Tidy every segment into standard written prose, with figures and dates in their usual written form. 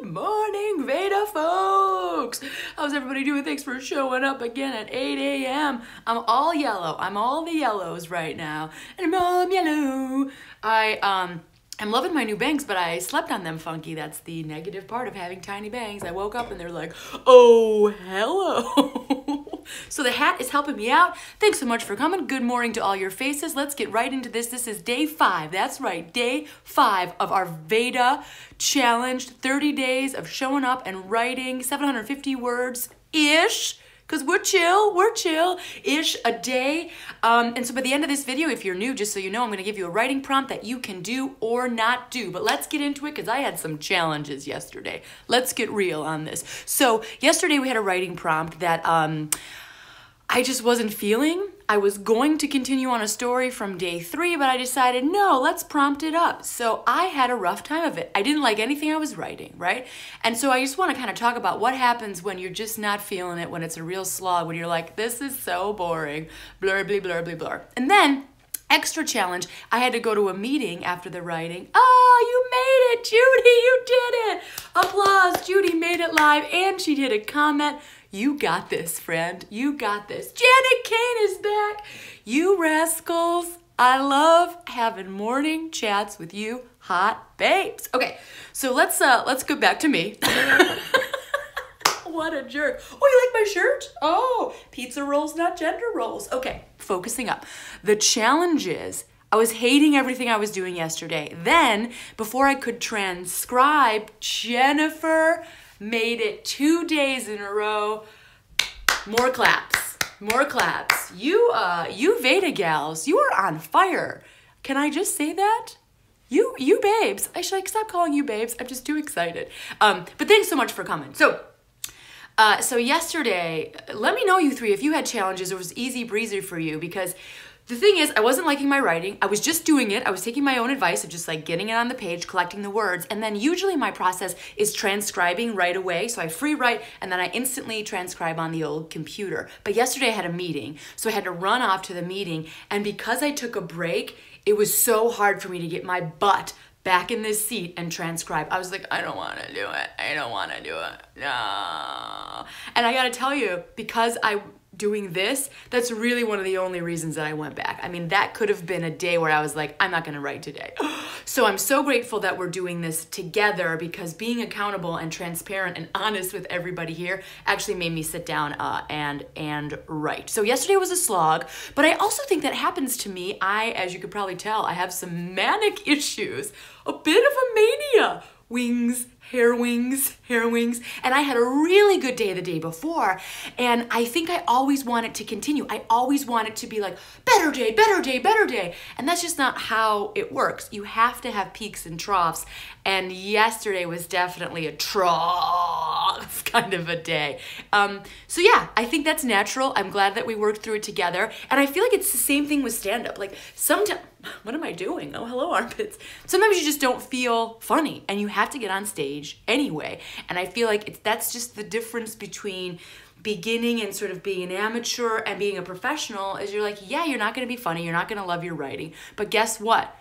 Good morning, Veda folks. How's everybody doing? Thanks for showing up again at 8 a.m. I'm all yellow. I'm all the yellows right now. And I'm all yellow. I'm loving my new bangs, but I slept on them funky. That's the negative part of having tiny bangs. I woke up and they're like, oh, hello. So the hat is helping me out. Thanks so much for coming. Good morning to all your faces. Let's get right into this. This is day 5. That's right, day 5 of our Veda challenge. 30 days of showing up and writing 750 words-ish. Because we're chill-ish a day. And so by the end of this video, if you're new, just so you know, I'm gonna give you a writing prompt that you can do or not do. But let's get into it because I had some challenges yesterday. Let's get real on this. So yesterday we had a writing prompt that I just wasn't feeling. I was going to continue on a story from day 3, but I decided, no, let's prompt it up. So I had a rough time of it. I didn't like anything I was writing, right? And so I just want to kind of talk about what happens when you're just not feeling it, when it's a real slog, when you're like, this is so boring, blur, blah, blur, blah, blur. And then, extra challenge, I had to go to a meeting after the writing. Oh, you made it, Judy, you did it. Applause, Judy made it live, and she did a comment. You got this, friend. You got this. Janet Kane is back. You rascals. I love having morning chats with you hot babes. Okay, so let's go back to me. What a jerk. Oh, you like my shirt? Oh, pizza rolls, not gender roles. Okay, focusing up. The challenge is, I was hating everything I was doing yesterday. Then, before I could transcribe, Jennifer made it 2 days in a row. More claps. More claps. You Veda gals, you are on fire. Can I just say that? You babes. I should stop calling you babes. I'm just too excited. But thanks so much for coming. So yesterday, let me know, you three, if you had challenges or it was easy breezy for you, because the thing is, I wasn't liking my writing. I was just doing it. I was taking my own advice of just like getting it on the page, collecting the words. And then usually my process is transcribing right away. So I free write and then I instantly transcribe on the old computer. But yesterday I had a meeting. So I had to run off to the meeting. And because I took a break, it was so hard for me to get my butt back in this seat and transcribe. I was like, I don't want to do it. I don't want to do it. No. And I got to tell you, because I'm doing this, that's really one of the only reasons that I went back. I mean, that could have been a day where I was like, I'm not going to write today. So I'm so grateful that we're doing this together, because being accountable and transparent and honest with everybody here actually made me sit down and write. So yesterday was a slog, but I also think that happens to me. As you could probably tell, I have some manic issues, a bit of a mania. Wings, hair wings. And I had a really good day the day before. And I think I always want it to continue. I always want it to be like, better day, better day, better day. And that's just not how it works. You have to have peaks and troughs. And yesterday was definitely a trough kind of a day. So yeah, I think that's natural. I'm glad that we worked through it together. And I feel like it's the same thing with stand-up. Like sometimes, what am I doing? Oh, hello, armpits. Sometimes you just don't feel funny and you have to get on stage anyway. And I feel like that's just the difference between beginning and sort of being an amateur and being a professional, is you're like, yeah, you're not going to be funny. You're not going to love your writing. But guess what?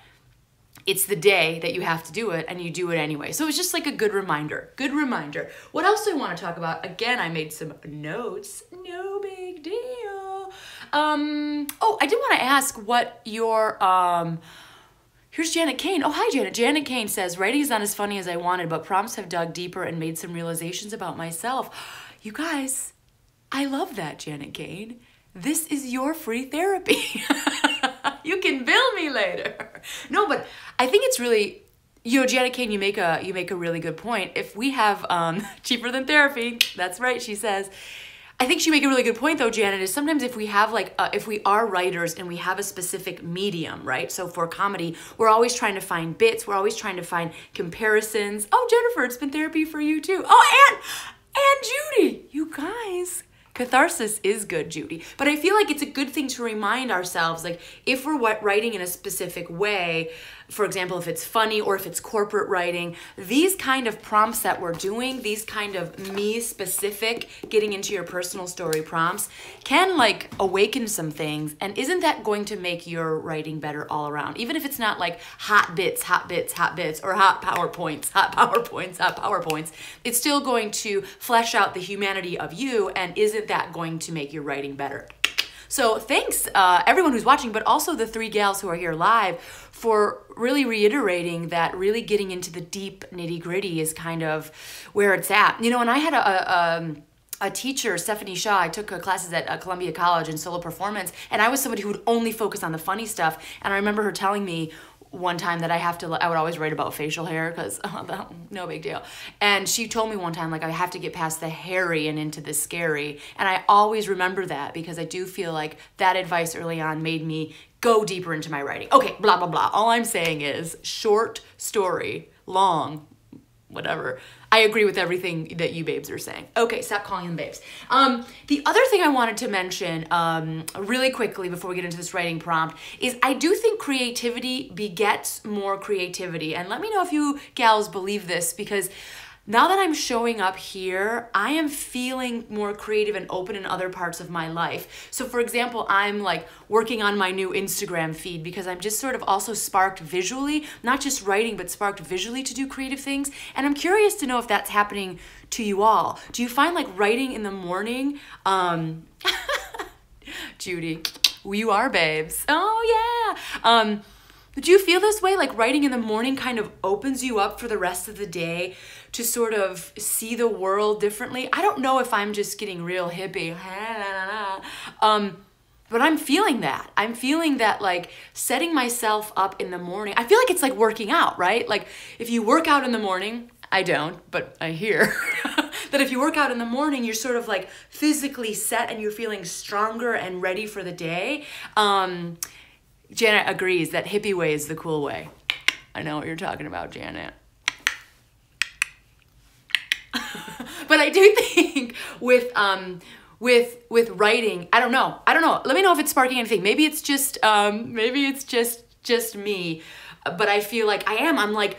It's the day that you have to do it and you do it anyway. So it's just like a good reminder. Good reminder. What else do I want to talk about? Again, I made some notes. No big deal. Oh, I did want to ask what your, here's Janet Kane. Oh, hi, Janet. Janet Kane says, writing is not as funny as I wanted, but prompts have dug deeper and made some realizations about myself. You guys, I love that, Janet Kane. This is your free therapy. You can bill me later. No, but I think it's really, you know, Janet Kane, you make a really good point. If we have cheaper than therapy, that's right, she says. I think you make a really good point though, Janet, is sometimes if we have like, if we are writers and we have a specific medium, right? So for comedy, we're always trying to find bits. We're always trying to find comparisons. Oh, Jennifer, it's been therapy for you too. Oh, and Judy, you guys. Catharsis is good, Judy. But I feel like it's a good thing to remind ourselves, like if we're writing in a specific way, for example, if it's funny or if it's corporate writing, these kind of prompts that we're doing, these kind of me-specific, getting into your personal story prompts, can like awaken some things. And isn't that going to make your writing better all around? Even if it's not like hot bits, or hot PowerPoints, it's still going to flesh out the humanity of you, and isn't that going to make your writing better? So thanks everyone who's watching, but also the 3 gals who are here live, for really reiterating that really getting into the deep nitty gritty is kind of where it's at. You know, and I had a teacher, Stephanie Shaw. I took classes at Columbia College in solo performance, and I was somebody who would only focus on the funny stuff. And I remember her telling me one time that I would always write about facial hair because no big deal. And she told me one time, like, I have to get past the hairy and into the scary. And I always remember that because I do feel like that advice early on made me go deeper into my writing. Okay, blah, blah, blah. All I'm saying is short story, long, whatever. I agree with everything that you babes are saying. Okay, stop calling them babes. The other thing I wanted to mention really quickly before we get into this writing prompt is I do think creativity begets more creativity. And let me know if you gals believe this, because now that I'm showing up here, I am feeling more creative and open in other parts of my life. So for example, I'm like working on my new Instagram feed because I'm just sort of also sparked visually, not just writing, but sparked visually to do creative things. And I'm curious to know if that's happening to you all. Do you find like writing in the morning, Judy, you are babes. Oh yeah. Do you feel this way? Like writing in the morning kind of opens you up for the rest of the day to sort of see the world differently? I don't know if I'm just getting real hippie. But I'm feeling that. I'm feeling that like setting myself up in the morning. I feel like it's like working out, right? Like if you work out in the morning, I don't, but I hear that if you work out in the morning, you're sort of like physically set and you're feeling stronger and ready for the day. Janet agrees that hippie way is the cool way. I know what you're talking about, Janet. But I do think with writing, I don't know. Let me know if it's sparking anything. Maybe it's just me. But I feel like I'm like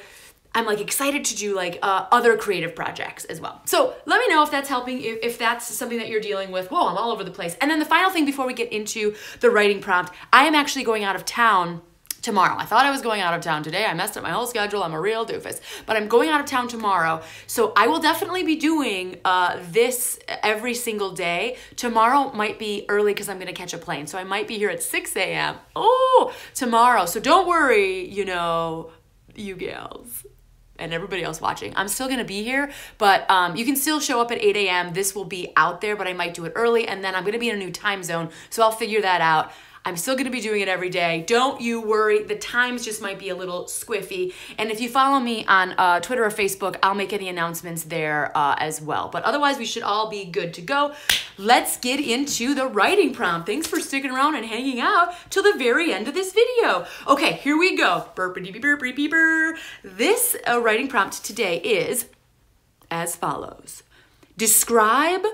excited to do like other creative projects as well. So let me know if that's helping, if that's something that you're dealing with. Whoa, I'm all over the place. And then the final thing before we get into the writing prompt, I am actually going out of town tomorrow. I thought I was going out of town today. I messed up my whole schedule. I'm a real doofus. But I'm going out of town tomorrow. So I will definitely be doing this every single day. Tomorrow might be early because I'm going to catch a plane. So I might be here at 6 a.m. Oh, tomorrow. So don't worry, you know, you gals and everybody else watching. I'm still gonna be here, but you can still show up at 8 a.m. This will be out there, but I might do it early, and then I'm gonna be in a new time zone, so I'll figure that out. I'm still gonna be doing it every day. Don't you worry, the times just might be a little squiffy. And if you follow me on Twitter or Facebook, I'll make any announcements there as well. But otherwise, we should all be good to go. Let's get into the writing prompt. Thanks for sticking around and hanging out till the very end of this video. Okay, here we go. Burp-a-dee-bee-burp-a-dee-bee-burr. This writing prompt today is as follows. Describe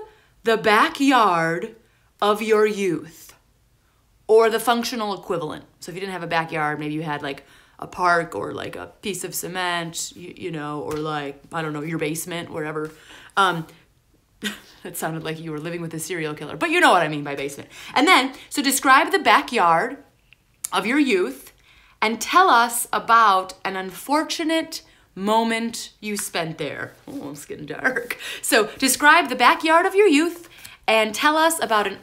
the backyard of your youth, or the functional equivalent. So if you didn't have a backyard, maybe you had like a park or like a piece of cement, you know, or like, I don't know, your basement, wherever. That sounded like you were living with a serial killer, but you know what I mean by basement. And then, so describe the backyard of your youth and tell us about an unfortunate moment you spent there. Oh, it's getting dark. So describe the backyard of your youth and tell us about an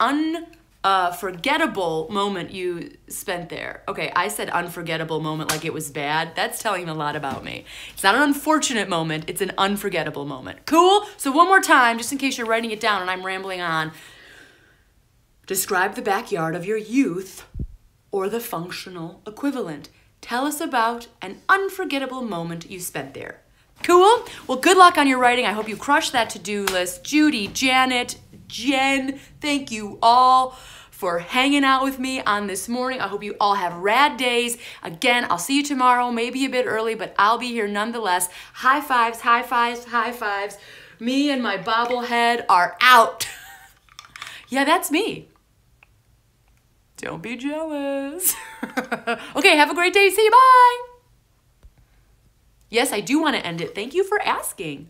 unforgettable moment you spent there. Okay, I said unforgettable moment like it was bad. That's telling a lot about me. It's not an unfortunate moment, it's an unforgettable moment. Cool? So one more time, just in case you're writing it down and I'm rambling on. Describe the backyard of your youth or the functional equivalent. Tell us about an unforgettable moment you spent there. Cool? Well, good luck on your writing. I hope you crush that to-do list. Judy, Janet, Jen, thank you all for hanging out with me on this morning. I hope you all have rad days. Again, I'll see you tomorrow, maybe a bit early, but I'll be here nonetheless. High fives, high fives, high fives. Me and my bobblehead are out. Yeah, that's me. Don't be jealous. Okay, have a great day. See you. Bye. Yes, I do want to end it. Thank you for asking.